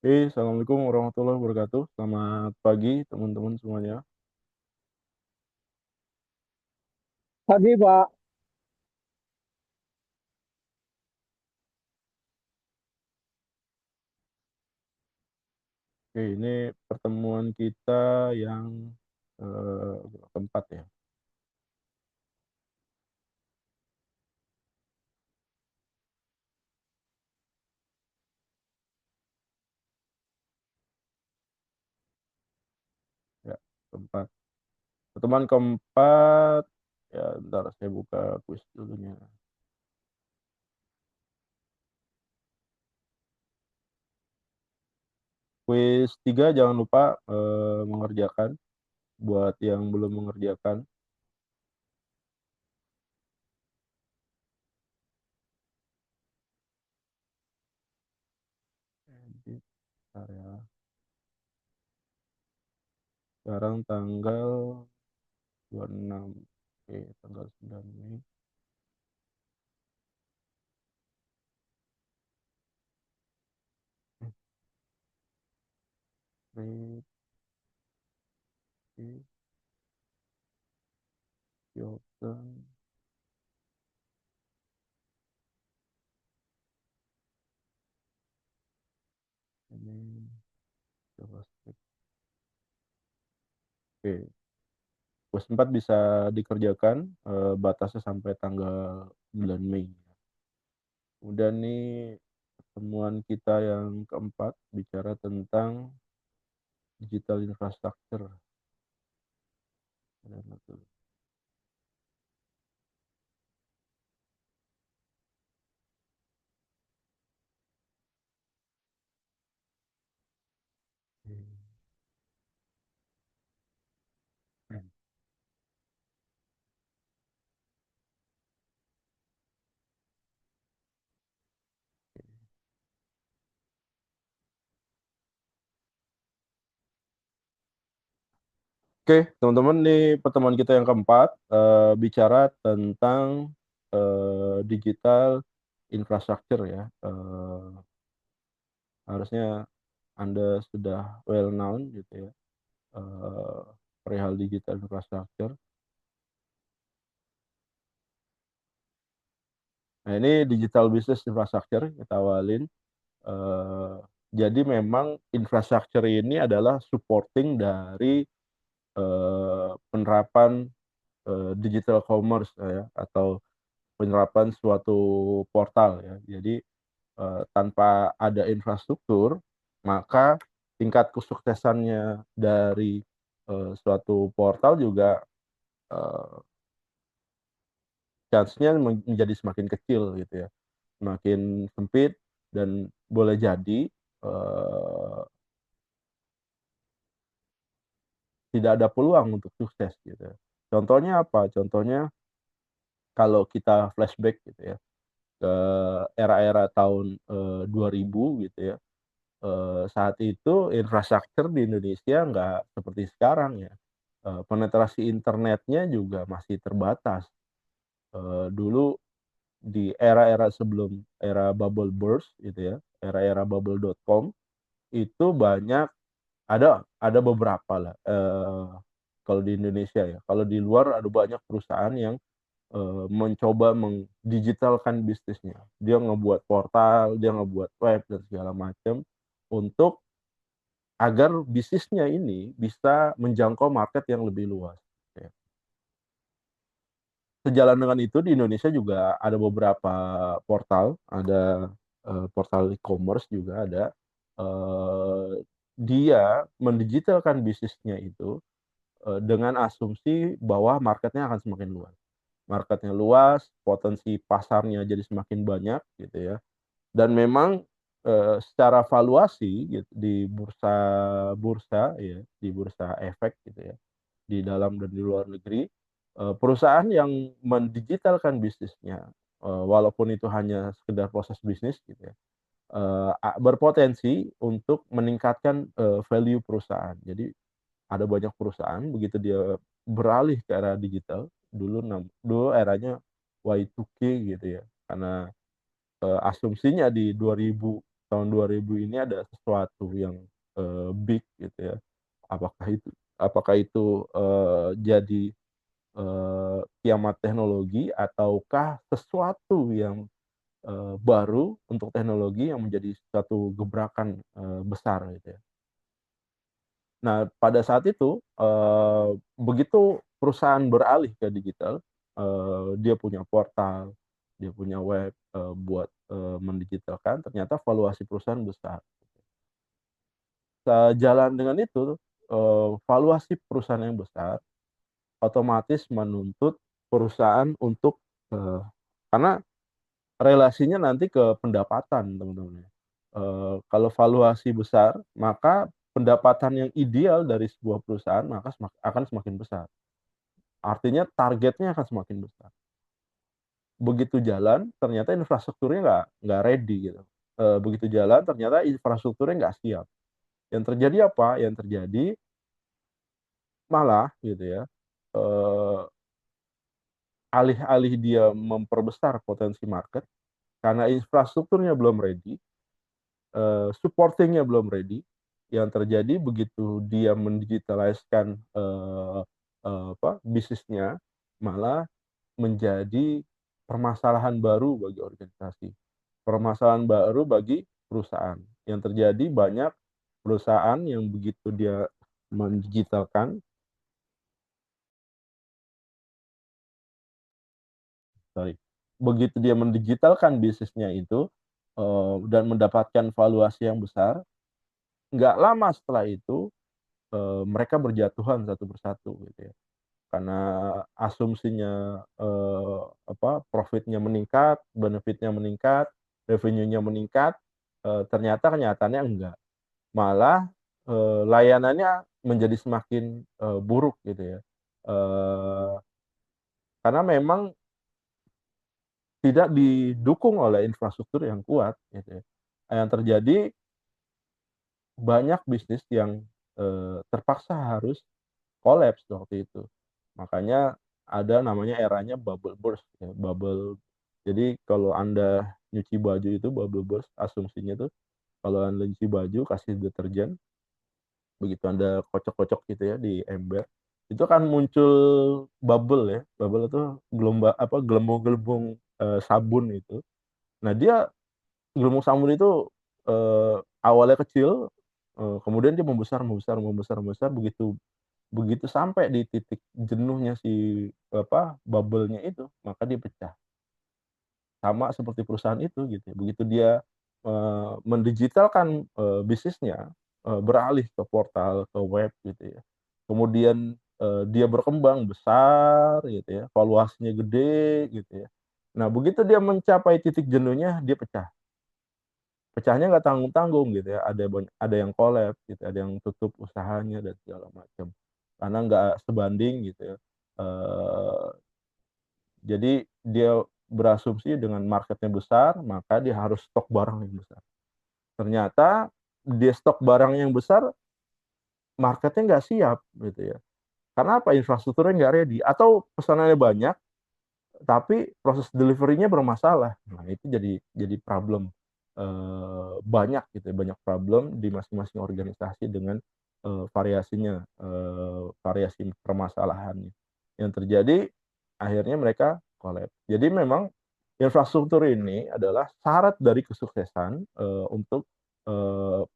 Assalamualaikum warahmatullahi wabarakatuh. Selamat pagi teman-teman semuanya. Pagi, Pak. Ini pertemuan kita yang keempat ya. Ya, keempat. Pertemuan keempat, ya bentar saya buka kuis dulunya. Kuis 3 jangan lupa mengerjakan buat yang belum mengerjakan. Edit, bentar ya. Sekarang tanggal 26. Oke, tanggal 9 Mei. Mei, Hilton, ini JavaScript. Oke, kuis 4 bisa dikerjakan, batasnya sampai tanggal 9 Mei. Kemudian nih pertemuan kita yang keempat bicara tentang digital infrastructure. Oke, teman-teman, nih pertemuan kita yang keempat bicara tentang digital infrastructure ya. Harusnya Anda sudah well known gitu ya, eh, perihal digital infrastructure. Nah, ini digital business infrastructure kita awalin. Eh, jadi memang infrastructure ini adalah supporting dari penerapan digital commerce ya, atau penerapan suatu portal ya. Jadi tanpa ada infrastruktur, maka tingkat kesuksesannya dari suatu portal juga eh, chance-nya menjadi semakin kecil gitu ya, semakin sempit, dan boleh jadi eh, tidak ada peluang untuk sukses gitu ya. Contohnya apa? Contohnya kalau kita flashback gitu ya ke era-era tahun 2000 gitu ya. Saat itu infrastruktur di Indonesia nggak seperti sekarang ya. Penetrasi internetnya juga masih terbatas. Dulu di era-era sebelum era bubble burst gitu ya, era-era bubble.com, itu banyak, ada beberapa lah, kalau di Indonesia ya. Kalau di luar ada banyak perusahaan yang mencoba mengdigitalkan bisnisnya. Dia ngebuat portal, dia ngebuat web dan segala macam untuk agar bisnisnya ini bisa menjangkau market yang lebih luas. Ya. Sejalan dengan itu di Indonesia juga ada beberapa portal, ada portal e-commerce juga ada. Dia mendigitalkan bisnisnya itu dengan asumsi bahwa marketnya akan semakin luas. Marketnya luas, potensi pasarnya jadi semakin banyak gitu ya. Dan memang secara valuasi gitu, di bursa-bursa ya, di bursa efek gitu ya, di dalam dan di luar negeri, perusahaan yang mendigitalkan bisnisnya, walaupun itu hanya sekedar proses bisnis gitu ya, berpotensi untuk meningkatkan value perusahaan. Jadi ada banyak perusahaan begitu dia beralih ke era digital, dulu eranya Y2K gitu ya, karena asumsinya di 2000 tahun 2000 ini ada sesuatu yang big gitu ya. Apakah itu jadi kiamat teknologi ataukah sesuatu yang baru untuk teknologi yang menjadi suatu gebrakan besar gitu ya. Nah, pada saat itu begitu perusahaan beralih ke digital, dia punya portal, dia punya web buat mendigitalkan, ternyata valuasi perusahaan besar. Sejalan dengan itu, valuasi perusahaan yang besar otomatis menuntut perusahaan untuk karena relasinya nanti ke pendapatan, teman-teman ya. Kalau valuasi besar, maka pendapatan yang ideal dari sebuah perusahaan maka akan semakin besar. Artinya targetnya akan semakin besar. Begitu jalan, ternyata infrastrukturnya nggak ready gitu. Begitu jalan, ternyata infrastrukturnya nggak siap. Yang terjadi apa? Yang terjadi malah gitu ya, eee, alih-alih dia memperbesar potensi market, karena infrastrukturnya belum ready, supporting-nya belum ready, yang terjadi begitu dia mendigitaliskan, bisnisnya, malah menjadi permasalahan baru bagi organisasi, permasalahan baru bagi perusahaan. Yang terjadi banyak perusahaan yang begitu dia mendigitalkan sorry, begitu dia mendigitalkan bisnisnya itu, dan mendapatkan valuasi yang besar, nggak lama setelah itu, mereka berjatuhan satu persatu gitu ya. Karena asumsinya, profit-nya meningkat, benefit-nya meningkat, revenue-nya meningkat, ternyata kenyataannya enggak. Malah, layanannya menjadi semakin buruk gitu ya. Eee, karena memang tidak didukung oleh infrastruktur yang kuat gitu ya. Yang terjadi banyak bisnis yang terpaksa harus kolaps waktu itu. Makanya ada namanya eranya bubble burst ya, bubble. Jadi kalau Anda nyuci baju itu bubble burst, asumsinya tuh kalau Anda nyuci baju kasih deterjen, begitu Anda kocok-kocok gitu ya di ember, itu kan muncul bubble ya. Bubble itu gelembung-gelembung sabun itu. Nah, dia gelembung sabun itu awalnya kecil, kemudian dia membesar membesar membesar membesar, begitu begitu sampai di titik jenuhnya si bubble-nya itu, maka dia pecah. Sama seperti perusahaan itu gitu ya, begitu dia mendigitalkan bisnisnya, beralih ke portal, ke web gitu ya. Kemudian dia berkembang besar gitu ya, valuasinya gede gitu ya. Nah, begitu dia mencapai titik jenuhnya, dia pecah. Pecahnya nggak tanggung-tanggung gitu ya, ada yang kolaps gitu, ada yang tutup usahanya dan segala macam. Karena nggak sebanding gitu ya, eee, jadi dia berasumsi dengan marketnya besar, maka dia harus stok barang yang besar. Ternyata dia stok barang yang besar, marketnya nggak siap gitu ya. Karena apa? Infrastrukturnya nggak ready atau pesanannya banyak, tapi proses delivery-nya bermasalah. Nah, itu jadi problem, banyak gitu ya, banyak problem di masing-masing organisasi dengan variasinya, variasi permasalahannya. Yang terjadi akhirnya mereka kolaps. Jadi memang infrastruktur ini adalah syarat dari kesuksesan untuk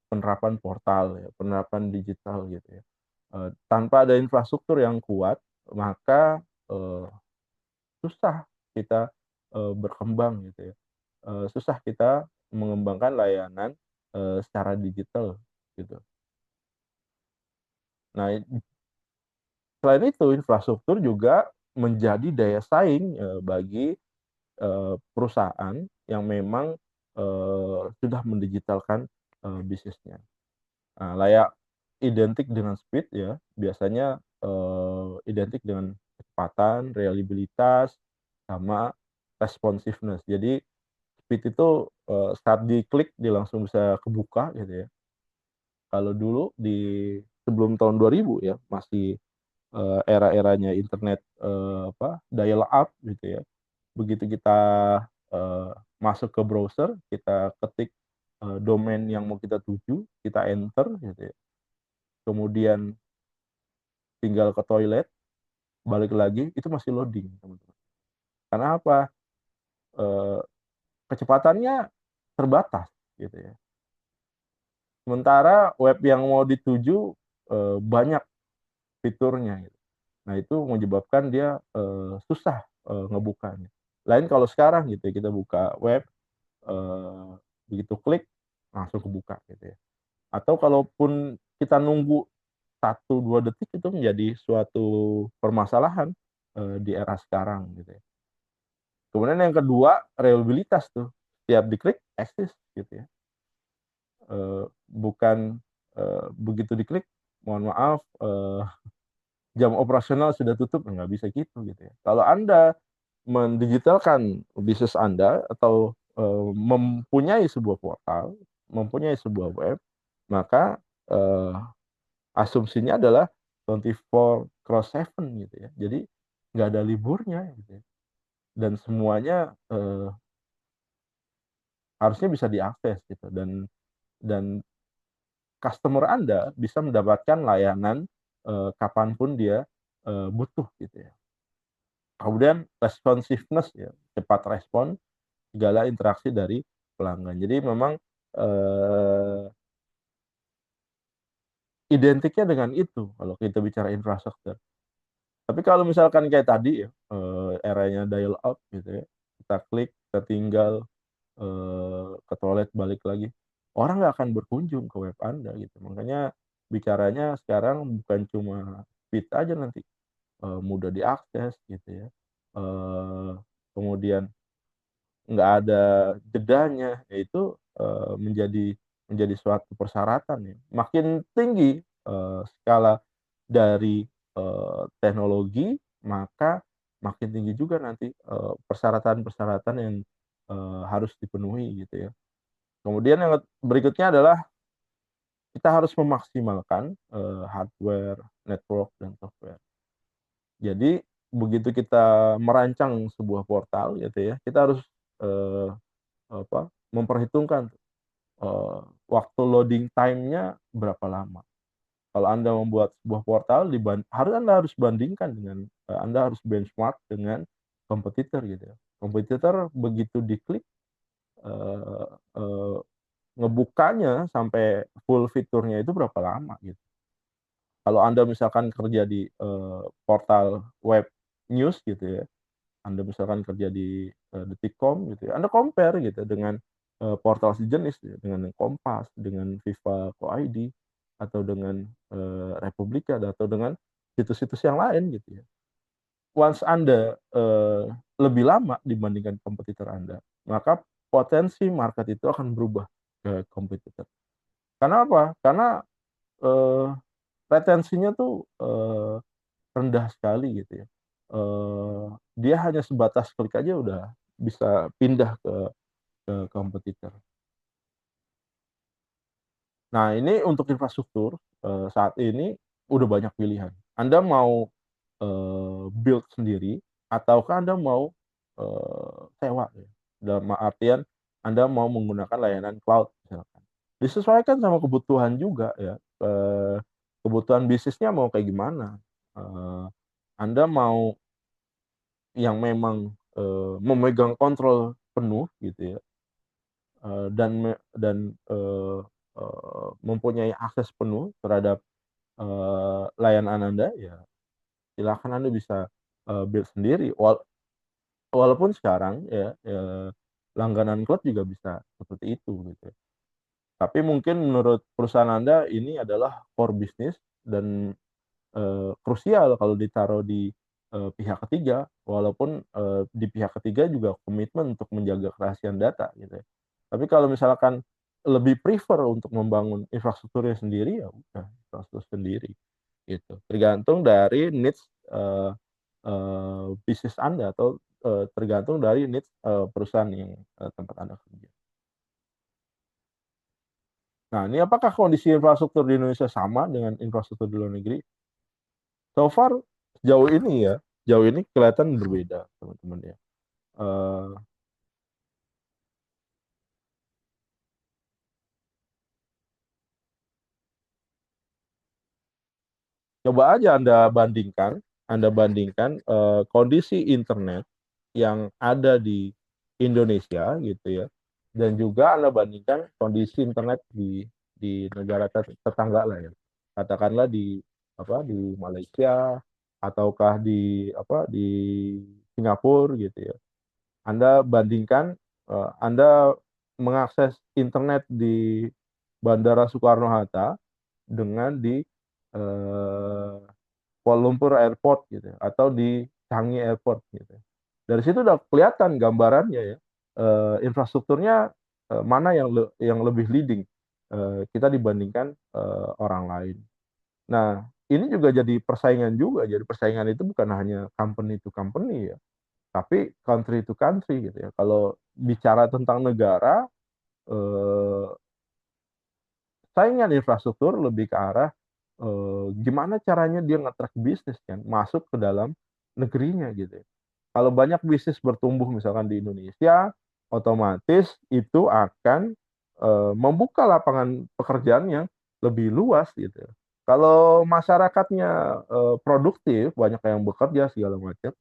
penerapan portal ya, penerapan digital gitu ya. Tanpa ada infrastruktur yang kuat, maka susah kita berkembang gitu ya. Susah kita mengembangkan layanan secara digital gitu. Nah, selain itu infrastruktur juga menjadi daya saing bagi perusahaan yang memang sudah mendigitalkan bisnisnya. Nah, identik dengan speed ya, biasanya identik dengan kecepatan, reliabilitas, sama responsiveness. Jadi speed itu saat diklik dia langsung bisa kebuka gitu ya. Kalau dulu sebelum tahun 2000 ya, masih era-eranya internet dial up gitu ya. Begitu kita masuk ke browser, kita ketik domain yang mau kita tuju, kita enter gitu ya. Kemudian tinggal ke toilet, balik lagi itu masih loading, teman-teman. Karena apa? Eh, Kecepatannya terbatas gitu ya. Sementara web yang mau dituju banyak fiturnya gitu. Nah, itu menyebabkan dia susah ngebukanya. Lain kalau sekarang gitu ya, kita buka web, eh, begitu klik langsung kebuka gitu ya. Atau kalaupun kita nunggu 1-2 detik itu menjadi suatu permasalahan di era sekarang gitu ya. Kemudian yang kedua, reliabilitas tuh. Setiap diklik eksis gitu ya. Bukan begitu diklik, mohon maaf, jam operasional sudah tutup, nggak bisa gitu ya. Kalau Anda mendigitalkan bisnis Anda atau mempunyai sebuah portal, mempunyai sebuah web, maka asumsinya adalah 24/7 gitu ya. Jadi nggak ada liburnya gitu ya. Dan semuanya harusnya bisa diakses gitu, dan customer Anda bisa mendapatkan layanan kapanpun dia butuh gitu ya. Kemudian responsiveness ya, cepat respon segala interaksi dari pelanggan. Jadi memang eh, identiknya dengan itu kalau kita bicara infrastruktur. Tapi kalau misalkan kayak tadi ya, eranya dial up gitu ya, kita klik, kita tinggal ke toilet balik lagi, orang nggak akan berkunjung ke web Anda gitu. Makanya bicaranya sekarang bukan cuma speed aja nanti, mudah diakses gitu ya. Eh, Kemudian nggak ada jedanya, yaitu menjadi suatu persyaratan ya. Makin tinggi skala dari teknologi, maka makin tinggi juga nanti persyaratan-persyaratan yang harus dipenuhi gitu ya. Kemudian yang berikutnya adalah kita harus memaksimalkan hardware, network, dan software. Jadi begitu kita merancang sebuah portal gitu ya, kita harus eh, memperhitungkan waktu loading time-nya berapa lama. Kalau Anda membuat sebuah portal, Anda harus bandingkan dengan, Anda harus benchmark dengan kompetitor gitu ya. Kompetitor begitu diklik, eh, eh, ngebukanya sampai full fiturnya itu berapa lama gitu. Kalau Anda misalkan kerja di portal web news gitu ya, Anda misalkan kerja di Detikcom gitu ya, Anda compare gitu dengan portal sejenis ya, dengan Kompas, dengan Viva.co.id, atau dengan Republika, atau dengan situs-situs yang lain gitu ya. Once Anda lebih lama dibandingkan kompetitor Anda, maka potensi market itu akan berubah ke kompetitor. Karena apa? Karena eh, retensinya tuh rendah sekali gitu ya. Dia hanya sebatas klik aja udah bisa pindah ke kompetitor. Nah, ini untuk infrastruktur saat ini udah banyak pilihan. Anda mau build sendiri ataukah Anda mau sewa ya. Dalam artian Anda mau menggunakan layanan cloud misalkan. Disesuaikan sama kebutuhan juga ya. Kebutuhan bisnisnya mau kayak gimana. Anda mau yang memang memegang kontrol penuh gitu ya, mempunyai akses penuh terhadap layanan Anda, ya silakan Anda bisa build sendiri. Walaupun sekarang ya, langganan cloud juga bisa seperti itu gitu ya. Tapi mungkin menurut perusahaan Anda ini adalah core bisnis dan krusial kalau ditaruh di pihak ketiga, walaupun di pihak ketiga juga komitmen untuk menjaga kerahasiaan data gitu ya. Tapi kalau misalkan lebih prefer untuk membangun infrastrukturnya sendiri, ya udah infrastruktur sendiri gitu. Tergantung dari needs bisnis Anda, atau tergantung dari needs perusahaan yang tempat Anda kerja. Nah, ini apakah kondisi infrastruktur di Indonesia sama dengan infrastruktur di luar negeri? So far jauh ini kelihatan berbeda, teman-teman ya. Eh, Coba aja Anda bandingkan kondisi internet yang ada di Indonesia gitu ya, dan juga Anda bandingkan kondisi internet di negara tetangga lah ya. Katakanlah di Malaysia ataukah di Singapura gitu ya. Anda bandingkan, Anda mengakses internet di Bandara Soekarno-Hatta dengan di eh, Kuala Lumpur Airport gitu atau di Changi Airport gitu. Dari situ udah kelihatan gambarannya ya, infrastrukturnya mana yang lebih leading kita dibandingkan orang lain. Nah, ini juga jadi persaingan juga. Jadi persaingan itu bukan hanya company to company ya, tapi country to country gitu ya. Kalau bicara tentang negara, eh, saingan infrastruktur lebih ke arah gimana caranya dia nge-track bisnis kan masuk ke dalam negerinya gitu ya. Kalau banyak bisnis bertumbuh misalkan di Indonesia, otomatis itu akan membuka lapangan pekerjaan yang lebih luas gitu ya. Kalau masyarakatnya produktif, banyak yang bekerja segala macam,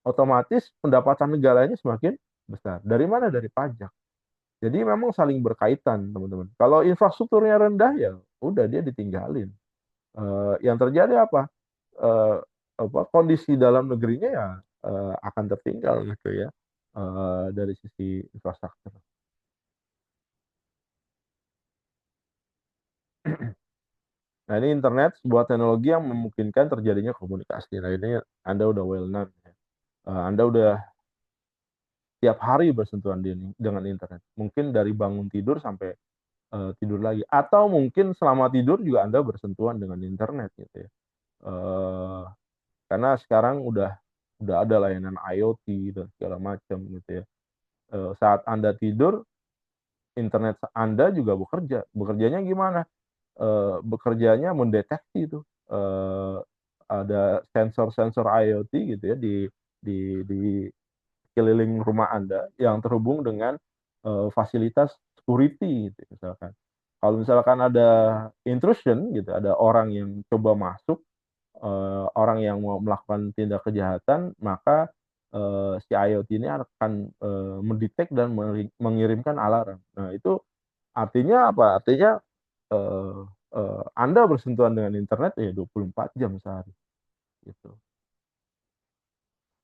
otomatis pendapatan negaranya semakin besar. Dari mana? Dari pajak. Jadi memang saling berkaitan, teman-teman. Kalau infrastrukturnya rendah ya udah dia ditinggalin. Yang terjadi apa? Eh, Kondisi dalam negerinya ya akan tertinggal gitu ya dari sisi infrastruktur. Nah, ini internet sebuah teknologi yang memungkinkan terjadinya komunikasi. Nah, ini Anda udah well known ya. Anda udah tiap hari bersentuhan dengan internet. Mungkin dari bangun tidur sampai tidur lagi, atau mungkin selama tidur juga Anda bersentuhan dengan internet gitu ya. Eh, karena sekarang udah ada layanan IoT dan segala macam gitu ya. Saat Anda tidur, internet Anda juga bekerja. Bekerjanya gimana? Bekerjanya mendeteksi itu. Ada sensor-sensor IoT gitu ya di keliling rumah Anda yang terhubung dengan fasilitas security gitu misalkan. Kalau misalkan ada intrusion gitu, ada orang yang coba masuk, orang yang mau melakukan tindak kejahatan, maka si IoT ini akan mendetek dan mengirimkan alarm. Nah, itu artinya apa? Artinya eh, Anda bersentuhan dengan internet ya 24 jam sehari gitu.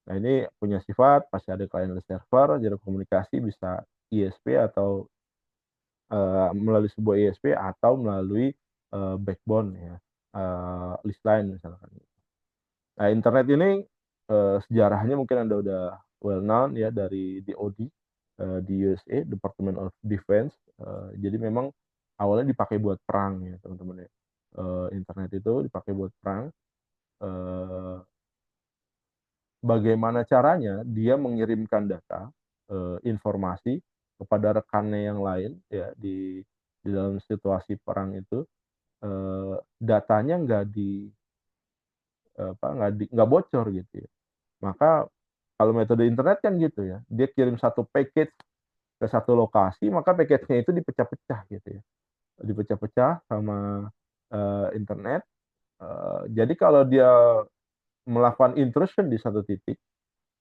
Nah, ini punya sifat pasti ada client dan server, jadi komunikasi bisa ISP atau melalui sebuah ISP atau melalui backbone ya, list line misalkan. Nah, internet ini sejarahnya mungkin Anda udah well known ya dari DoD di USA, Department of Defense. Jadi memang awalnya dipakai buat perang ya teman-teman ya. Internet itu dipakai buat perang. Eh, Bagaimana caranya dia mengirimkan data, informasi kepada rekannya yang lain ya di dalam situasi perang itu, datanya nggak bocor gitu ya. Maka kalau metode internet kan gitu ya, dia kirim satu package ke satu lokasi, maka package-nya itu dipecah-pecah gitu ya, dipecah-pecah sama internet. Jadi kalau dia melakukan intrusion di satu titik,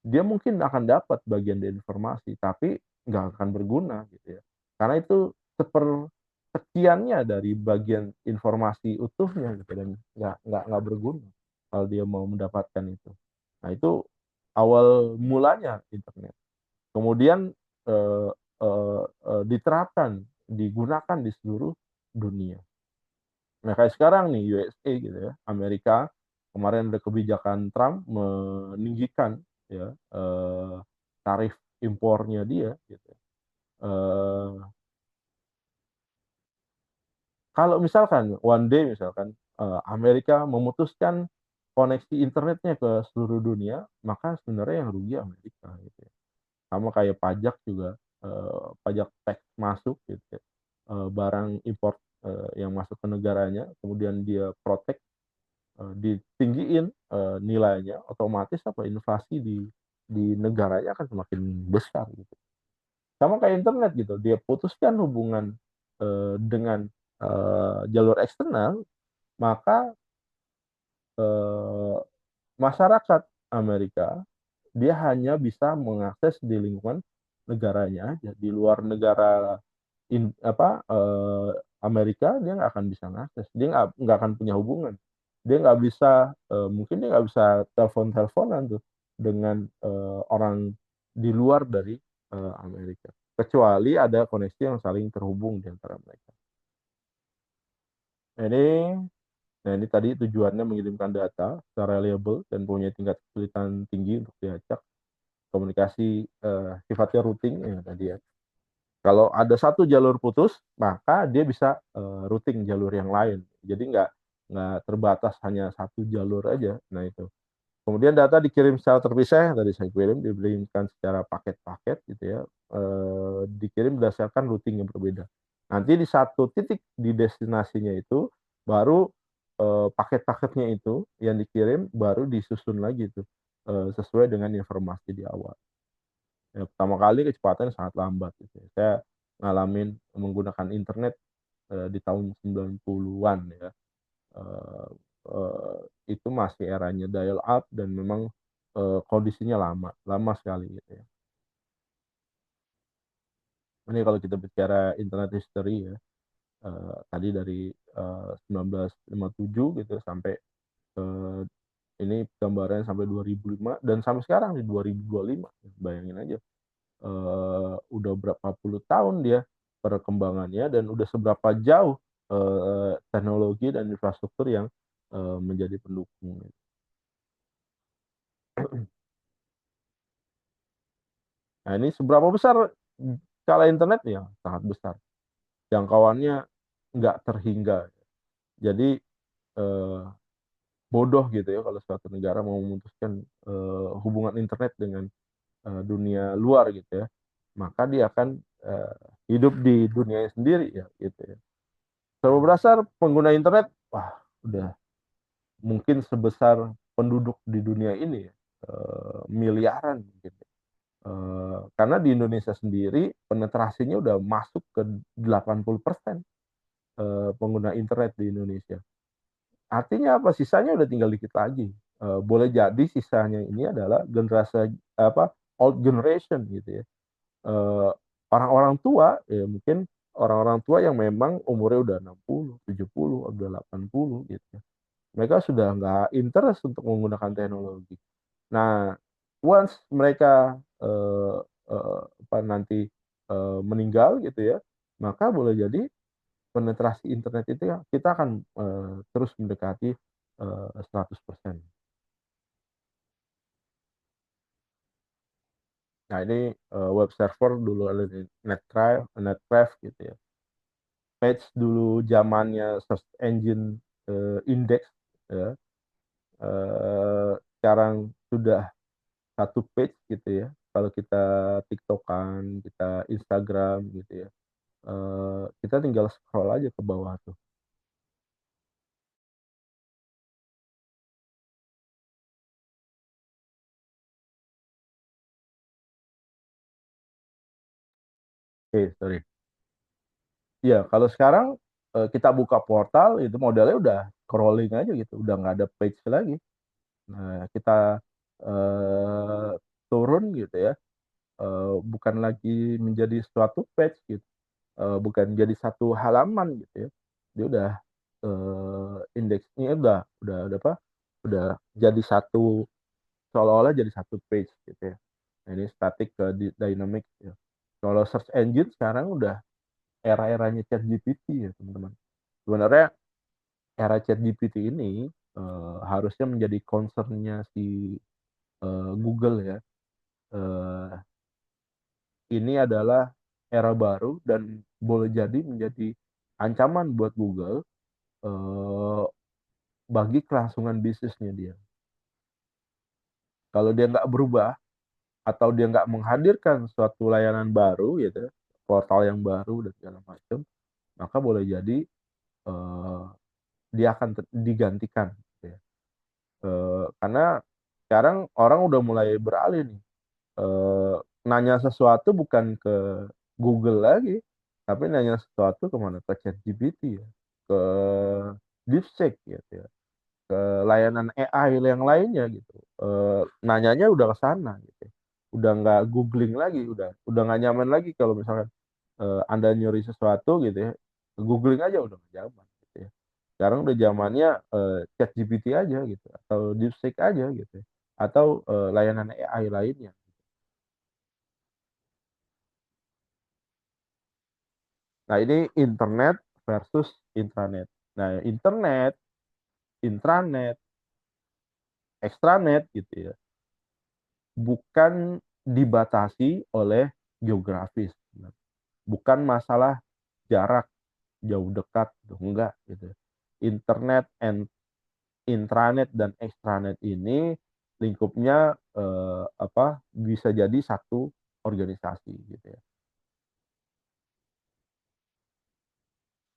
dia mungkin akan dapat bagian dari informasi, tapi nggak akan berguna gitu ya. Karena itu sepersekiannya dari bagian informasi utuhnya gitu dan nggak berguna kalau dia mau mendapatkan itu. Nah, itu awal mulanya internet. Kemudian eh, diterapkan, digunakan di seluruh dunia. Nah, kayak sekarang nih USA gitu ya, Amerika kemarin ada kebijakan Trump meninggikan ya tarif impornya dia gitu. Eh, Kalau misalkan one day misalkan Amerika memutuskan koneksi internetnya ke seluruh dunia, maka sebenarnya yang rugi Amerika gitu ya. Sama kayak pajak juga, pajak teks masuk gitu ya. Barang import yang masuk ke negaranya, kemudian dia protect, ditinggiin nilainya, otomatis apa inflasi di negaranya akan semakin besar gitu. Sama kayak internet gitu, dia putuskan hubungan dengan jalur eksternal, maka eh, masyarakat Amerika dia hanya bisa mengakses di lingkungan negaranya aja. Di luar negara Amerika dia nggak akan bisa mengakses, dia nggak akan punya hubungan, dia nggak bisa, mungkin dia nggak bisa telepon-teleponan tuh dengan orang di luar dari Amerika, kecuali ada koneksi yang saling terhubung di antara mereka. Ini Nah, ini tadi tujuannya mengirimkan data secara reliable dan punya tingkat kesulitan tinggi untuk dilacak. Komunikasi sifatnya routing ya tadi ya. Kalau ada satu jalur putus, maka dia bisa routing jalur yang lain. Jadi nggak terbatas hanya satu jalur aja. Nah itu. Kemudian data dikirim secara terpisah, tadi saya kirim, diberikan secara paket-paket gitu ya, dikirim berdasarkan routing yang berbeda. Nanti di satu titik di destinasinya itu, baru paket-paketnya itu yang dikirim baru disusun lagi tuh, sesuai dengan informasi di awal. Ya, pertama kali kecepatan sangat lambat gitu ya. Saya ngalamin menggunakan internet di tahun 90-an ya. Eh, itu masih eranya dial up dan memang kondisinya lama, lama sekali gitu ya. Ini kalau kita bicara internet history ya, tadi dari 1957 gitu sampai eh, ini gambarannya sampai 2005 dan sampai sekarang di 2025. Bayangin aja, udah berapa puluh tahun dia perkembangannya dan udah seberapa jauh teknologi dan infrastruktur yang menjadi pendukung. Nah, ini seberapa besar skala internet ya sangat besar. Jangkauannya nggak terhingga. Jadi eh, bodoh gitu ya kalau suatu negara mau memutuskan hubungan internet dengan dunia luar gitu ya. Maka dia akan hidup di dunianya sendiri ya gitu ya. Seberapa besar pengguna internet? Wah, udah mungkin sebesar penduduk di dunia ini ya. Miliaran gitu. Karena di Indonesia sendiri penetrasinya udah masuk ke 80% pengguna internet di Indonesia. Artinya apa? Sisanya udah tinggal dikit lagi. Boleh jadi sisanya ini adalah generasi apa old generation gitu ya. Eh, Orang-orang tua ya mungkin orang-orang tua yang memang umurnya udah 60, 70, udah 80 gitu. Mereka sudah nggak interest untuk menggunakan teknologi. Nah, once mereka nanti meninggal gitu ya, maka boleh jadi penetrasi internet itu ya kita akan terus mendekati 100%. Nah, ini web server dulu ada di Netcraft gitu ya. Page dulu zamannya search engine index ya. Sekarang sudah satu page gitu ya. Kalau kita TikTokan, kita Instagram gitu ya. Kita tinggal scroll aja ke bawah tuh. Oke, sorry. Iya, kalau sekarang kita buka portal itu modelnya udah scrolling aja gitu, udah nggak ada page lagi. Nah, kita eh, turun gitu ya, bukan lagi menjadi suatu page gitu, bukan jadi satu halaman gitu ya. Dia udah indeksnya udah apa? Udah jadi satu seolah-olah jadi satu page gitu ya. Nah, ini static ke dynamic ya. Kalau search engine sekarang udah era-eranya ChatGPT ya teman-teman. Sebenarnya era ChatGPT ini harusnya menjadi concernnya si Google ya. Eh, ini adalah era baru dan boleh jadi menjadi ancaman buat Google eh, bagi kelangsungan bisnisnya dia. Kalau dia nggak berubah atau dia nggak menghadirkan suatu layanan baru gitu, portal yang baru dan segala macam, maka boleh jadi eh, dia akan digantikan. Gitu ya. Karena sekarang orang udah mulai beralih nih. Eh, Nanya sesuatu bukan ke Google lagi, tapi nanya sesuatu kemana? Ke ChatGPT ya, ke DeepSeek gitu ya. ke layanan AI yang lainnya gitu. Nanyanya udah ke sana gitu. Udah nggak googling lagi, udah nggak nyaman lagi kalau misalkan Anda nyuri sesuatu gitu ya, googling aja udah nggak nyaman gitu ya. Sekarang udah zamannya ChatGPT aja gitu, atau DeepSeek aja gitu ya, atau layanan AI lainnya. Nah, ini internet versus intranet. Nah, internet, intranet, extranet gitu ya, bukan dibatasi oleh geografis. Bukan masalah jarak jauh dekat, enggak gitu. Internet and intranet dan extranet ini lingkupnya bisa jadi satu organisasi gitu ya.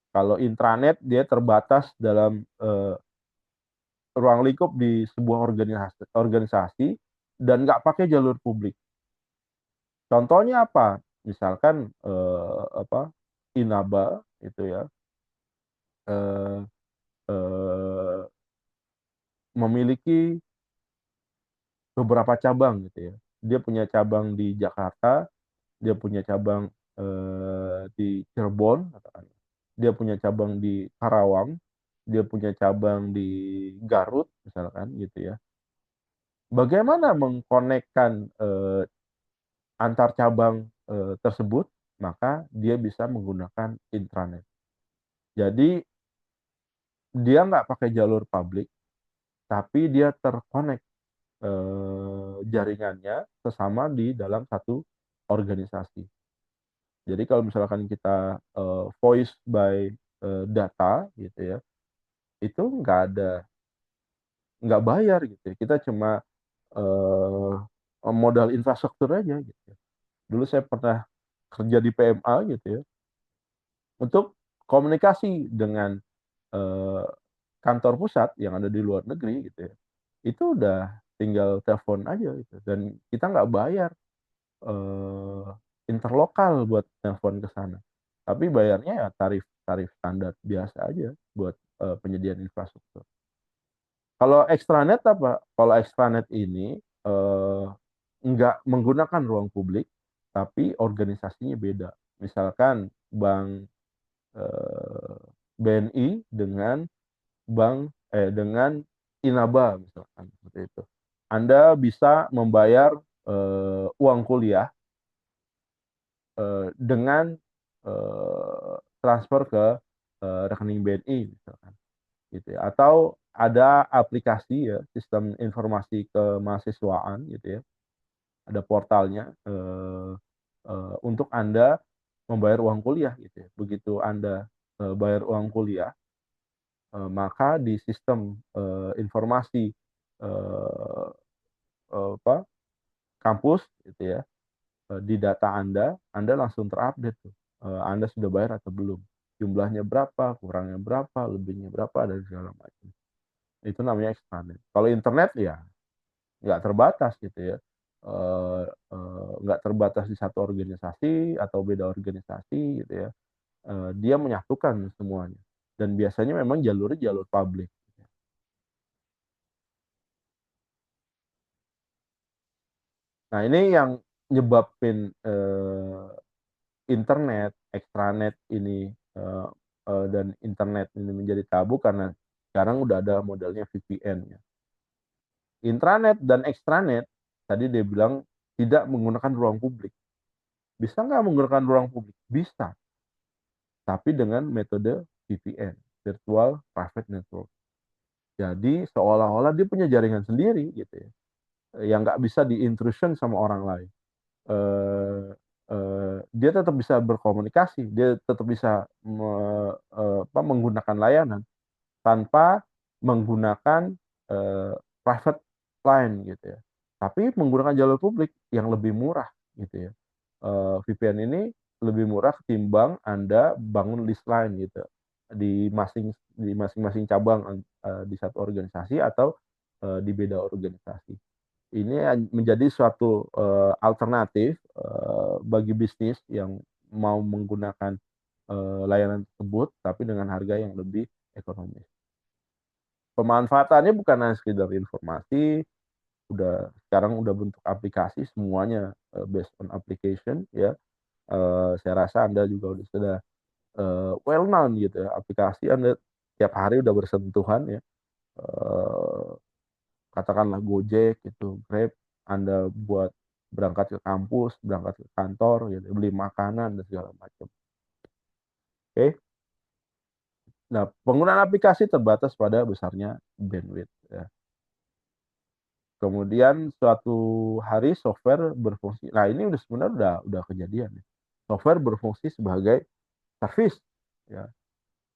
Kalau intranet dia terbatas dalam ruang lingkup di sebuah organisasi dan nggak pakai jalur publik. Contohnya apa? Misalkan Inaba itu ya eh, eh, memiliki beberapa cabang gitu ya. Dia punya cabang di Jakarta, dia punya cabang di Cirebon, dia punya cabang di Karawang, dia punya cabang di Garut, misalkan gitu ya. Bagaimana mengkonekkan antar cabang tersebut? Maka dia bisa menggunakan intranet. Jadi dia nggak pakai jalur publik, tapi dia terkonek jaringannya sesama di dalam satu organisasi. Jadi kalau misalkan kita voice by data gitu ya, itu nggak bayar gitu ya. Kita cuma eh, modal infrastruktur aja gitu ya. Dulu saya pernah kerja di PMA gitu ya, untuk komunikasi dengan eh, kantor pusat yang ada di luar negeri gitu ya. Itu udah tinggal telepon aja gitu, dan kita nggak bayar eh, interlokal buat telepon ke sana. Tapi bayarnya ya tarif tarif standar biasa aja buat penyediaan infrastruktur. Kalau extranet apa? Kalau extranet ini eh, nggak menggunakan ruang publik, tapi organisasinya beda. Misalkan bank BNI dengan Inaba misalkan seperti itu. Anda bisa membayar uang kuliah dengan transfer ke rekening BNI misalkan gitu ya. Atau ada aplikasi ya, sistem informasi kemahasiswaan gitu ya, ada portalnya untuk Anda membayar uang kuliah gitu ya. Begitu Anda bayar uang kuliah, maka di sistem informasi eh, apa kampus gitu ya, di data Anda langsung terupdate tuh. Anda sudah bayar atau belum, jumlahnya berapa, kurangnya berapa, lebihnya berapa, dan segala macam. Itu namanya extranet. Kalau internet ya nggak terbatas gitu ya. Nggak terbatas di satu organisasi atau beda organisasi gitu ya. Dia menyatukan semuanya. Dan biasanya memang jalurnya jalur publik. Nah, ini yang nyebabin internet, extranet ini dan internet ini menjadi tabu karena sekarang udah ada modelnya VPN ya. Intranet dan extranet tadi dia bilang tidak menggunakan ruang publik. Bisa nggak menggunakan ruang publik? Bisa, tapi dengan metode VPN, Virtual Private Network. Jadi seolah-olah dia punya jaringan sendiri gitu ya, yang nggak bisa diintrusion sama orang lain. Eh, dia tetap bisa berkomunikasi, dia tetap bisa menggunakan layanan tanpa menggunakan eh, private line gitu ya. Tapi menggunakan jalur publik yang lebih murah gitu ya. VPN ini lebih murah ketimbang Anda bangun list line gitu di masing-masing cabang di satu organisasi atau di beda organisasi. Ini menjadi suatu alternatif bagi bisnis yang mau menggunakan layanan tersebut tapi dengan harga yang lebih ekonomis. pemanfaatannya bukan hanya sekedar informasi, sekarang udah bentuk aplikasi semuanya based on application ya. Saya rasa Anda juga sudah well known gitu ya, aplikasi Anda tiap hari udah bersentuhan ya. Eh, Katakanlah Gojek gitu, Grab, Anda buat berangkat ke kampus, berangkat ke kantor gitu, beli makanan dan segala macam. Oke. Nah, penggunaan aplikasi terbatas pada besarnya bandwidth ya. Kemudian suatu hari software berfungsi. Nah, ini udah sebenarnya udah kejadian ya. Software berfungsi sebagai service ya.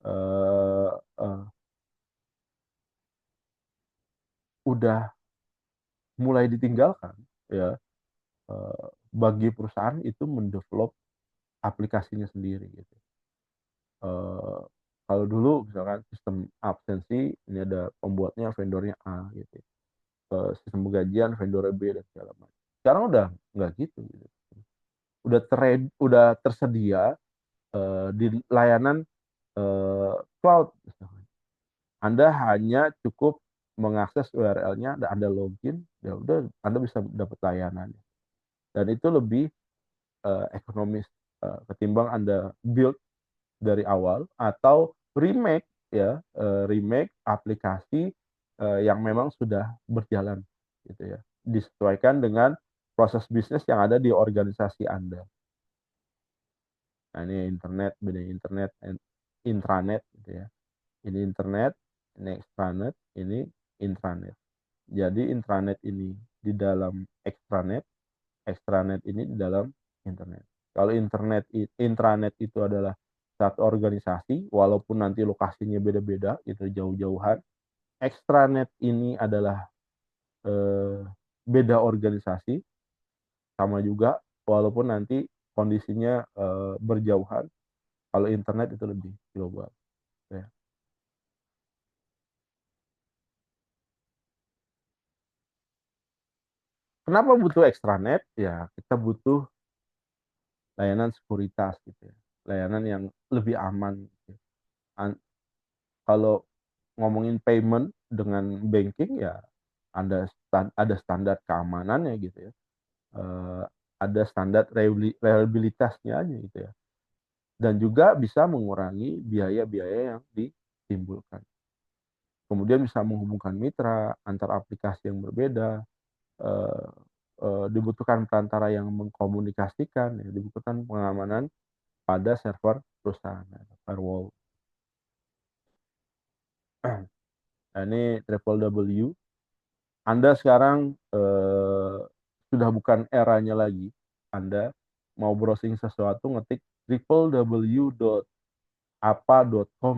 Eh, eh, udah mulai ditinggalkan ya, bagi perusahaan itu mendevelop aplikasinya sendiri gitu. Eh, Kalau dulu misalkan sistem absensi ini ada pembuatnya vendornya A gitu. Sistem penggajian vendor B dan segala macam. Sekarang udah nggak gitu. Udah tersedia di layanan cloud misalkan. Anda hanya cukup mengakses URL-nya dan Anda login, ya udah Anda bisa dapat layanannya. Dan itu lebih ekonomis ketimbang Anda build dari awal atau remake ya, remake aplikasi yang memang sudah berjalan gitu ya. Disesuaikan dengan proses bisnis yang ada di organisasi Anda. Nah, ini internet, beda internet, intranet gitu ya. Ini internet, ini extranet, ini intranet. Jadi intranet ini di dalam extranet, extranet ini di dalam internet. Kalau intranet itu adalah satu organisasi, walaupun nanti lokasinya beda-beda, itu jauh-jauhan. Extranet ini adalah eh, beda organisasi, sama juga, walaupun nanti kondisinya berjauhan. Kalau internet itu lebih global. Ya. Kenapa butuh extranet? Ya, kita butuh layanan sekuritas gitu ya. Layanan yang lebih aman gitu. Kalau ngomongin payment dengan banking ya ada standar keamanannya gitu ya. Eh, ada standar reliabilitasnya aja gitu ya. Dan juga bisa mengurangi biaya-biaya yang ditimbulkan. Kemudian bisa menghubungkan mitra antar aplikasi yang berbeda. eh, Dibutuhkan perantara yang mengkomunikasikan, ya, dibutuhkan pengamanan pada server perusahaan, firewall. Nah, ini triple W. Anda sekarang sudah bukan eranya lagi. Anda mau browsing sesuatu ngetik www.apa.com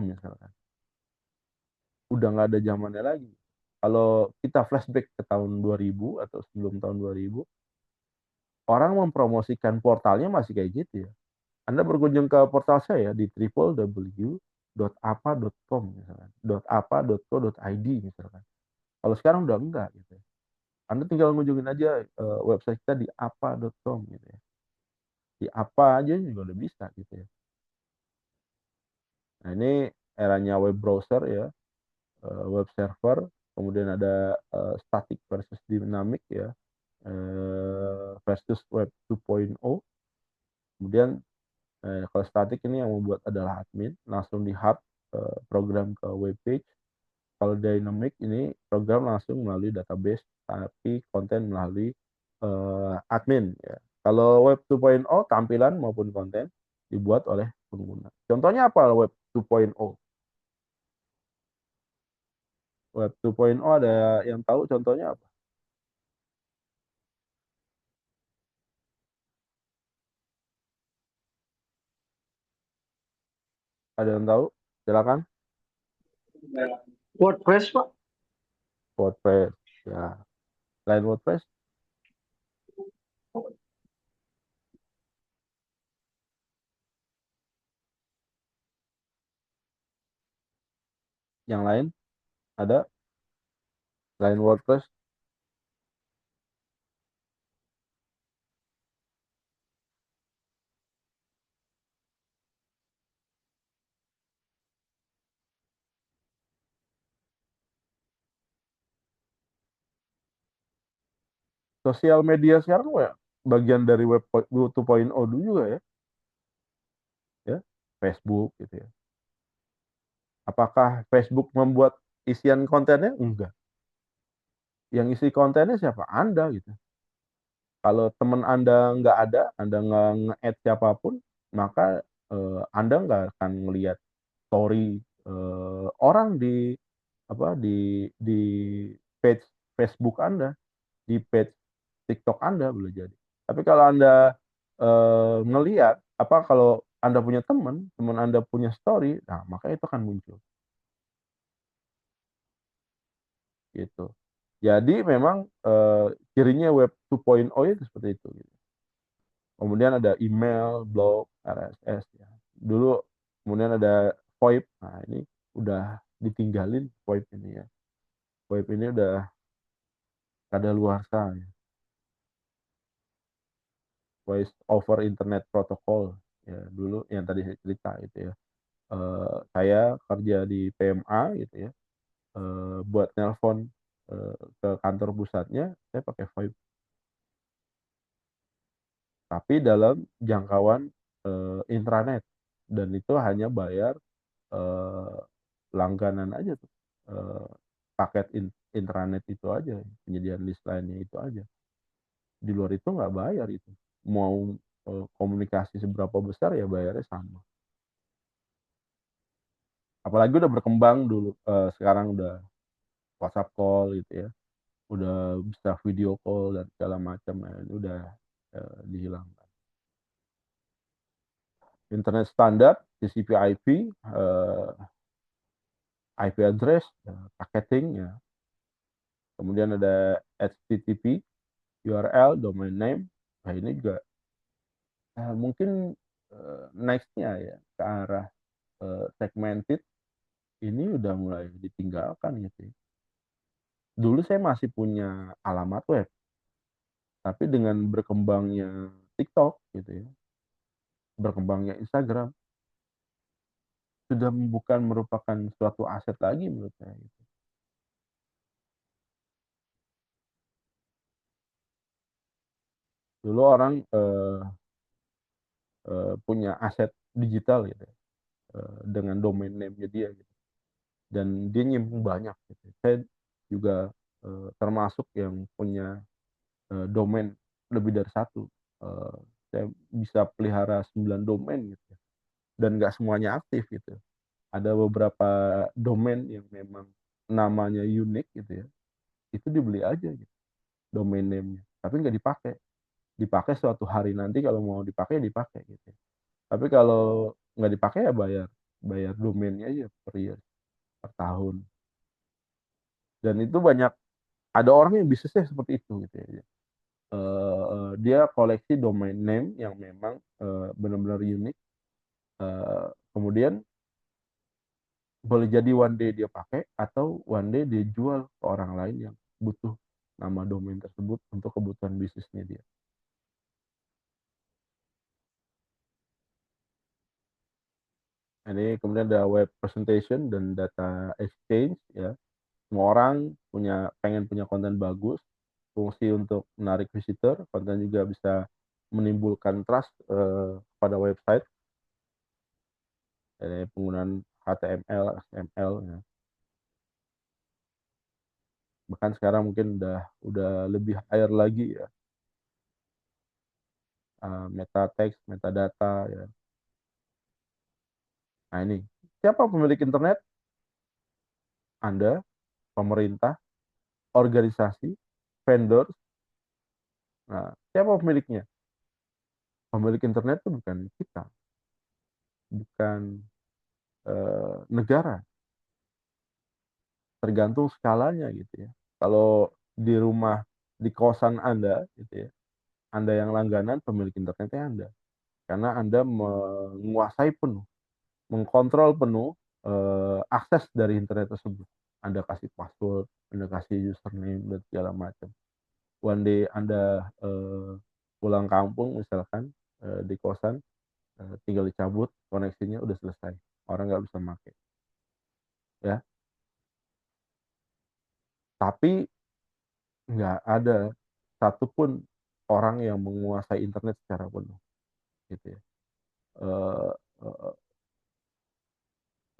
misalkan. Udah nggak ada zamannya lagi. Kalau kita flashback ke tahun 2000 atau sebelum tahun 2000, orang mempromosikan portalnya masih kayak gitu ya. Anda berkunjung ke portal saya di www.apa.com misalkan, .apa.co.id misalkan. Kalau sekarang udah enggak gitu. Anda tinggal ngunjungin aja website kita di apa.com gitu ya. Di apa aja juga udah bisa gitu ya. Nah, ini eranya web browser ya, web server, kemudian ada static versus dynamic ya, versus web 2.0. Kemudian kalau static ini yang membuat adalah admin, langsung di hub program ke web page. Kalau dynamic ini program langsung melalui database, tapi konten melalui admin. Ya. Kalau web 2.0 tampilan maupun konten dibuat oleh pengguna. Contohnya apa web 2.0? Web 2.0 ada yang tahu contohnya apa? Ada yang tahu? Silakan. WordPress, Pak. WordPress. Ya. Lain WordPress, yang lain ada lain WordPress. sosial media sekarang bagian dari web 2.0 juga ya Facebook gitu ya. Apakah Facebook membuat isian kontennya? Enggak. Yang isi kontennya siapa? Anda gitu. Kalau teman Anda nggak ada, Anda nggak nge-add siapapun, maka Anda nggak akan melihat story orang di page Facebook Anda, di page TikTok Anda boleh jadi. Tapi kalau Anda ngelihat kalau Anda punya teman Anda punya story, nah maka itu akan muncul gitu. Jadi memang cirinya web 2.0 itu seperti itu gitu. Kemudian ada email, blog, RSS ya. Dulu kemudian ada VoIP. Nah, ini udah ditinggalin VoIP ini ya. VoIP ini udah kadaluarsa ya. Voice over Internet Protocol ya dulu yang tadi saya cerita gitu ya. Saya kerja di PMA gitu ya. Buat nelpon ke kantor pusatnya saya pakai VoIP. Tapi dalam jangkauan intranet dan itu hanya bayar eh, langganan aja tuh paket intranet itu aja penyediaan list lainnya itu aja di luar itu nggak bayar itu mau komunikasi seberapa besar ya bayarnya sama apalagi udah berkembang dulu sekarang udah WhatsApp call gitu ya udah bisa video call dan segala macam ya, ini udah dihilangkan internet standar TCP/IP IP address paketing ya kemudian ada HTTP URL domain name nah ini juga mungkin next-nya ya ke arah segmented ini udah mulai ditinggalkan gitu ya. Dulu saya masih punya alamat web tapi dengan berkembangnya TikTok gitu ya berkembangnya Instagram sudah bukan merupakan suatu aset lagi menurut saya gitu. Dulu orang punya aset digital gitu ya, dengan domain name-nya dia gitu. Dan dia nyimpen banyak gitu. Saya juga termasuk yang punya domain lebih dari satu. Eh, saya bisa pelihara 9 domain gitu ya. Dan nggak semuanya aktif gitu. Ada beberapa domain yang memang namanya unik gitu ya. Itu dibeli aja gitu, domain name-nya. Tapi nggak dipakai. Dipakai suatu hari nanti kalau mau dipakai dipakai gitu. Ya. Tapi kalau nggak dipakai ya bayar bayar domainnya aja per year, per tahun. Dan itu banyak ada orang yang bisnisnya seperti itu gitu ya. Dia koleksi domain name yang memang benar-benar unik. Kemudian boleh jadi one day dia pakai atau one day dia jual ke orang lain yang butuh nama domain tersebut untuk kebutuhan bisnisnya dia. Ini kemudian ada web presentation dan data exchange ya. Semua orang pengen punya konten bagus, fungsi untuk menarik visitor, konten juga bisa menimbulkan trust pada website penggunaan HTML, XML ya. Bahkan sekarang mungkin udah lebih higher lagi ya. Meta text, metadata ya. Nah ini, siapa pemilik internet? Anda, pemerintah, organisasi, vendor. Nah, siapa pemiliknya? Pemilik internet itu bukan kita, bukan negara. Tergantung skalanya gitu ya. Kalau di rumah, di kosan Anda gitu ya, Anda yang langganan, pemilik internetnya Anda. Karena Anda menguasai penuh, mengkontrol penuh akses dari internet tersebut. Anda kasih password, Anda kasih username dan segala macam. One day Anda pulang kampung misalkan di kosan, tinggal dicabut koneksinya udah selesai. Orang nggak bisa pakai. Ya, tapi nggak ada satupun orang yang menguasai internet secara penuh, gitu ya. Eh, eh,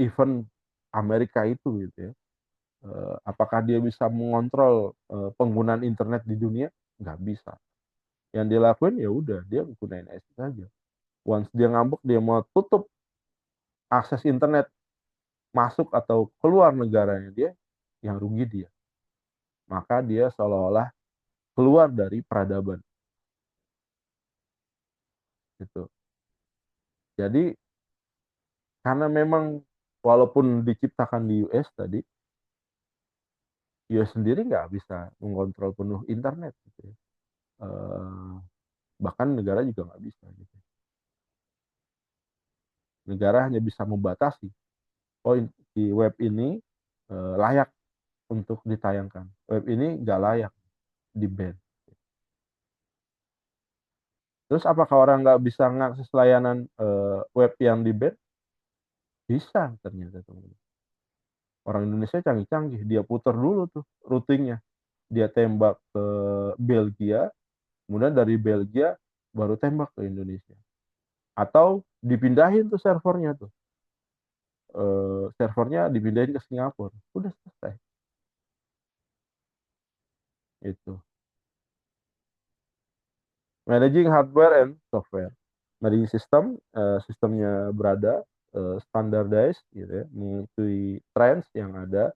Even Amerika itu, gitu ya. Apakah dia bisa mengontrol penggunaan internet di dunia? Nggak bisa. Yang dia lakuin ya udah dia gunain IT saja. Once dia ngambek, dia mau tutup akses internet masuk atau keluar negaranya dia, yang rugi dia. Maka dia seolah-olah keluar dari peradaban. Gitu. Jadi karena memang walaupun diciptakan di US tadi, US sendiri nggak bisa mengontrol penuh internet. Gitu ya. Bahkan negara juga nggak bisa. Gitu. Negara hanya bisa membatasi. Oh, di web ini layak untuk ditayangkan. Web ini nggak layak di ban. Terus apakah orang nggak bisa mengakses layanan web yang di ban? Bisa ternyata teman. Orang Indonesia canggih-canggih, dia putar dulu tuh routingnya, dia tembak ke Belgia, kemudian dari Belgia baru tembak ke Indonesia. Atau dipindahin tuh servernya tuh, servernya dipindahin ke Singapura, udah selesai. Itu managing hardware and software. Managing system, sistemnya berada standardized gitu ya, mengikuti trends yang ada.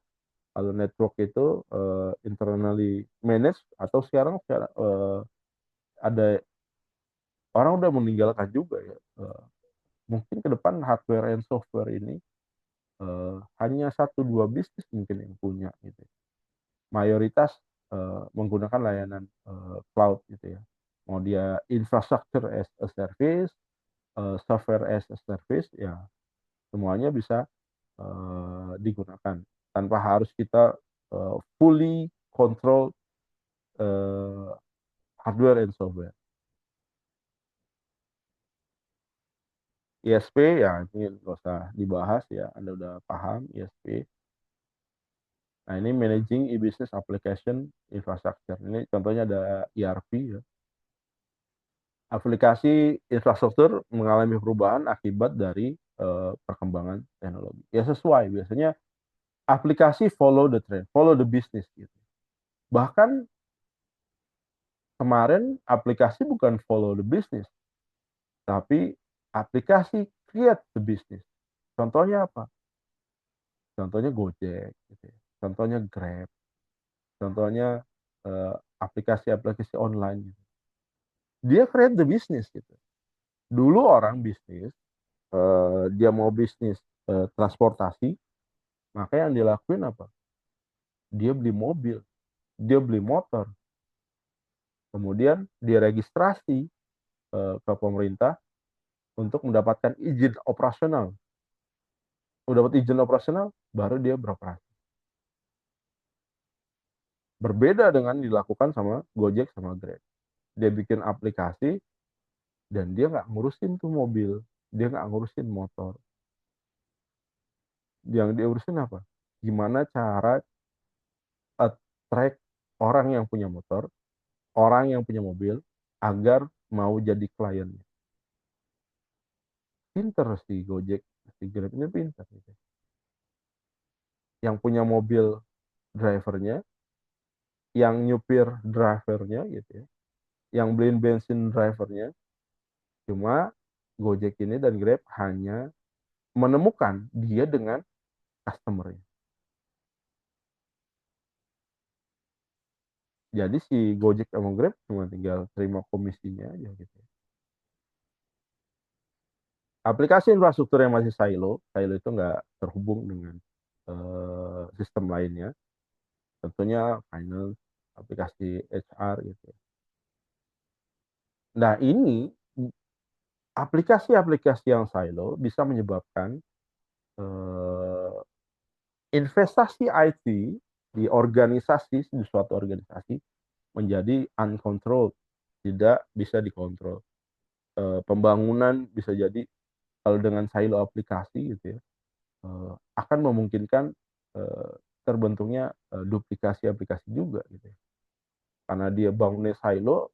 Kalau network itu internally managed, atau sekarang ada orang udah meninggalkan juga ya. Mungkin ke depan hardware and software ini hanya satu dua bisnis mungkin yang punya gitu. Mayoritas menggunakan layanan cloud gitu ya. Mau dia infrastructure as a service, software as a service, ya semuanya bisa digunakan tanpa harus kita fully control uh, hardware and software. ISP ya ini nggak usah dibahas ya, Anda udah paham ISP. Nah ini managing e-business application infrastructure. Ini contohnya ada ERP ya. Aplikasi infrastruktur mengalami perubahan akibat dari perkembangan teknologi. Ya sesuai biasanya aplikasi follow the trend, follow the business gitu. Bahkan kemarin aplikasi bukan follow the business, tapi aplikasi create the business. Contohnya apa? Contohnya Gojek, gitu ya. Contohnya Grab, contohnya aplikasi-aplikasi online. Gitu. Dia create the business gitu. Dulu orang bisnis, dia mau bisnis transportasi, maka yang dilakuin apa? Dia beli mobil, dia beli motor, kemudian dia registrasi ke pemerintah untuk mendapatkan izin operasional. Udah dapat izin operasional, baru dia beroperasi. Berbeda dengan dilakukan sama Gojek sama Grab. Dia bikin aplikasi dan dia nggak ngurusin tuh mobil, dia nggak ngurusin motor. Yang dia urusin apa? Gimana cara attract orang yang punya motor, orang yang punya mobil, agar mau jadi kliennya. Pinter si Gojek, si Grab ini pinter. Gitu. Yang punya mobil drivernya, yang nyupir drivernya gitu ya, yang beliin bensin drivernya. Cuma Gojek ini dan Grab hanya menemukan dia dengan customer-nya. Jadi si Gojek sama Grab cuma tinggal terima komisinya aja gitu. Aplikasi infrastruktur yang masih silo itu nggak terhubung dengan sistem lainnya. Tentunya finance, aplikasi HR gitu. Nah ini aplikasi-aplikasi yang silo bisa menyebabkan eh, investasi IT di organisasi, di suatu organisasi menjadi uncontrolled, tidak bisa dikontrol. Pembangunan bisa jadi kalau dengan silo aplikasi gitu ya, akan memungkinkan terbentuknya duplikasi aplikasi juga gitu ya. karena dia bangunnya silo,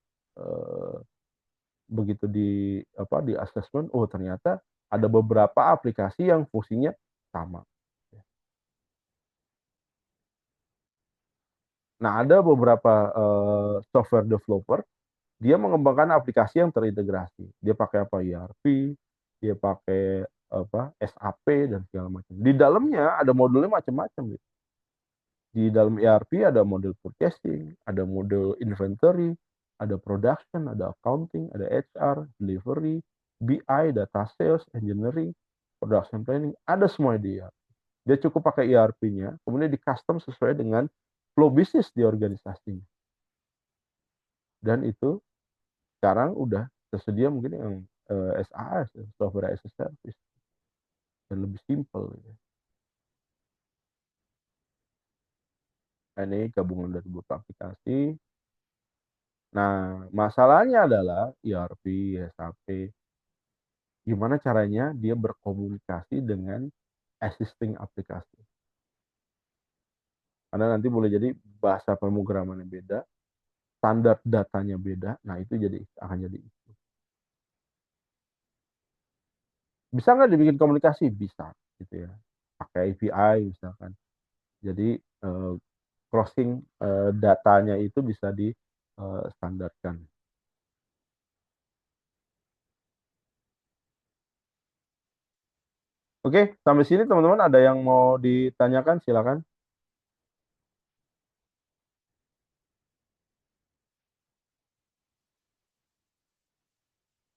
begitu di assessment, oh ternyata ada beberapa aplikasi yang fungsinya sama. Nah, ada beberapa software developer, dia mengembangkan aplikasi yang terintegrasi. Dia pakai apa? ERP, dia pakai apa? SAP dan segala macam. Di dalamnya ada modulnya macam-macam gitu. Di dalam ERP ada model purchasing, ada model inventory, ada production, ada accounting, ada HR, delivery, BI, data sales, engineering, production planning, ada semua dia. Dia cukup pakai ERP-nya, kemudian di custom sesuai dengan flow bisnis di organisasinya. Dan itu sekarang udah tersedia mungkin yang SaaS, software as a service, dan lebih simple. Gitu. Nah, ini gabungan dari beberapa aplikasi. Nah, masalahnya adalah ERP, SAP, gimana caranya dia berkomunikasi dengan existing aplikasi. Karena nanti boleh jadi bahasa pemrogramannya beda, standar datanya beda, nah itu akan jadi isu. Bisa nggak dibikin komunikasi? Bisa, gitu ya. Pakai API misalkan. Jadi crossing datanya itu bisa di standarkan. Oke, sampai sini teman-teman ada yang mau ditanyakan? Silakan.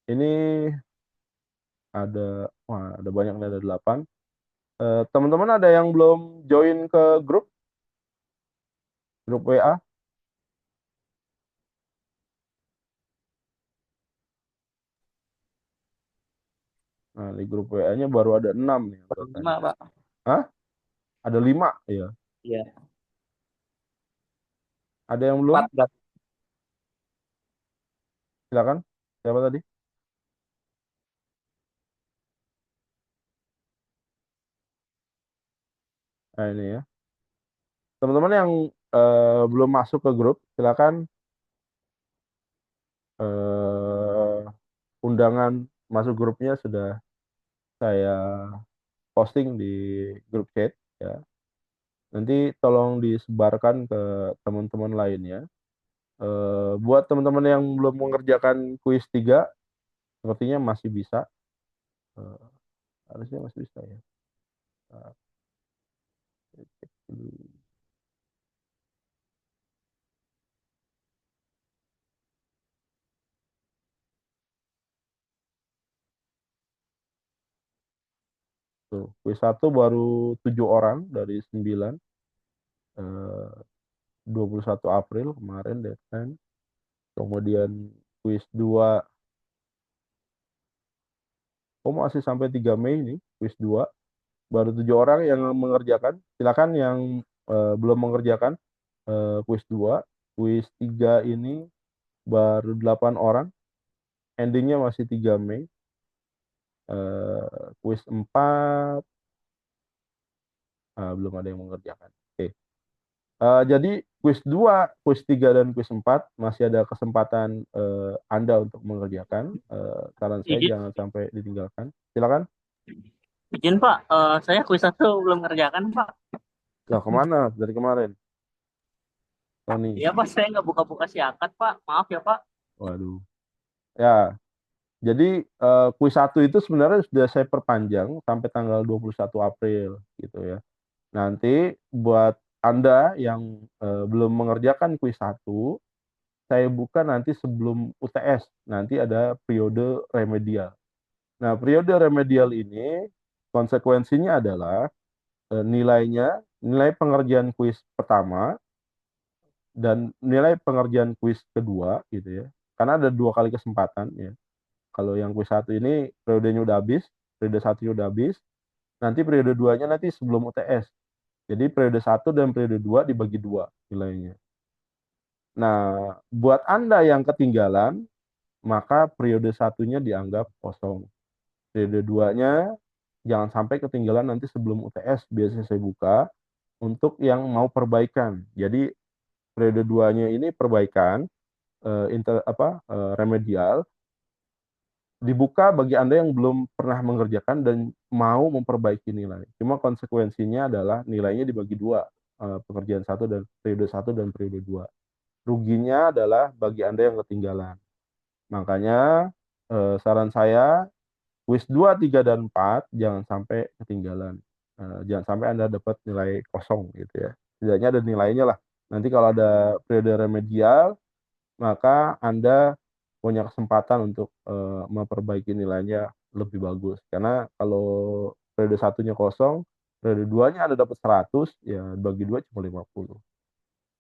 Ini ada banyak nih, ada 8. Teman-teman ada yang belum join ke grup WA? Nah, di grup WA-nya baru ada 6 nih anggotanya. 5, Pak. Hah? Ada 5 ya? Iya. Ada yang belum? 4. Silakan. Siapa tadi? Nah, ini ya. Teman-teman yang belum masuk ke grup, silakan undangan masuk grupnya sudah saya posting di grup chat ya. Nanti tolong disebarkan ke teman-teman lainnya. Buat teman-teman yang belum mengerjakan kuis 3, sepertinya masih bisa. Eh, Harusnya masih bisa ya. Nah, cek dulu. Tuh, kuis 1 baru 7 orang dari 9. Eh, 21 April kemarin deadline. Kemudian kuis 2, masih sampai 3 Mei nih, kuis 2. Baru 7 orang yang mengerjakan. Silakan yang belum mengerjakan kuis 2. Kuis 3 ini baru 8 orang. Endingnya masih 3 Mei. Kuis 4 belum ada yang mengerjakan. Oke. Jadi kuis 2, kuis 3 dan kuis 4 masih ada kesempatan Anda untuk mengerjakan. Saran saya Izin, jangan sampai ditinggalkan. Silakan. izin Pak. Saya kuis 1 belum ngerjakan, Pak. Lah kemana dari kemarin? Tony. Iya, Pak. Saya nggak buka-buka si akad, Pak. Maaf ya, Pak. Waduh. Ya, jadi kuis 1 itu sebenarnya sudah saya perpanjang sampai tanggal 21 April gitu ya. Nanti buat Anda yang belum mengerjakan kuis 1, saya buka nanti sebelum UTS. Nanti ada periode remedial. Nah, periode remedial ini konsekuensinya adalah nilai pengerjaan kuis pertama dan nilai pengerjaan kuis kedua gitu ya. Karena ada 2 kali kesempatan ya. Kalau yang kuis 1 ini periodenya udah habis, periode 1-nya udah habis, nanti periode 2-nya nanti sebelum UTS. Jadi periode 1 dan periode 2 dibagi 2 nilainya. Nah, buat Anda yang ketinggalan, maka periode 1-nya dianggap kosong. Periode 2-nya jangan sampai ketinggalan nanti sebelum UTS, biasanya saya buka untuk yang mau perbaikan. Jadi periode 2-nya ini perbaikan remedial dibuka bagi Anda yang belum pernah mengerjakan dan mau memperbaiki nilai. Cuma konsekuensinya adalah nilainya dibagi dua, pekerjaan periode 1 dan periode 2. Ruginya adalah bagi Anda yang ketinggalan. Makanya saran saya kuis 2, 3, dan 4 jangan sampai ketinggalan. Jangan sampai Anda dapat nilai kosong gitu ya. Setidaknya ada nilainya lah. Nanti kalau ada periode remedial, maka Anda punya kesempatan untuk memperbaiki nilainya lebih bagus. Karena kalau periode 1-nya kosong, periode 2-nya Anda dapat 100, ya bagi 2 cuma 50.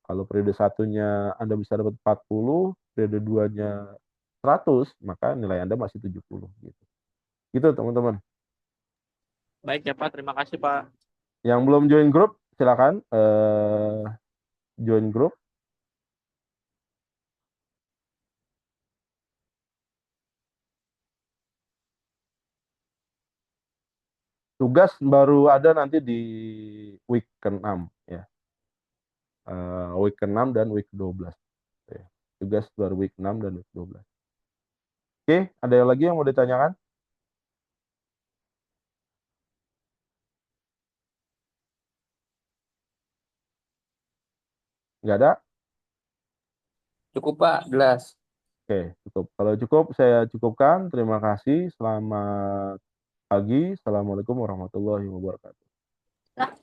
Kalau periode 1-nya Anda bisa dapat 40, periode 2-nya 100, maka nilai Anda masih 70 gitu. Gitu teman-teman. Baik ya Pak, terima kasih Pak. Yang belum join grup, silakan join grup. Tugas baru ada nanti di week ke-6 ya. Week ke-6 dan week ke-12. Ya. Tugas baru week 6 dan week 12. Oke, ada yang lagi yang mau ditanyakan? Nggak ada? Cukup Pak, jelas. Oke, cukup. Kalau cukup, saya cukupkan. Terima kasih. Selamat pagi. Assalamualaikum warahmatullahi wabarakatuh.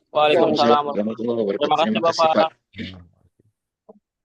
Waalaikumsalam. Warahmatullahi wabarakatuh. Terima kasih Terima kasih Bapak. Pak.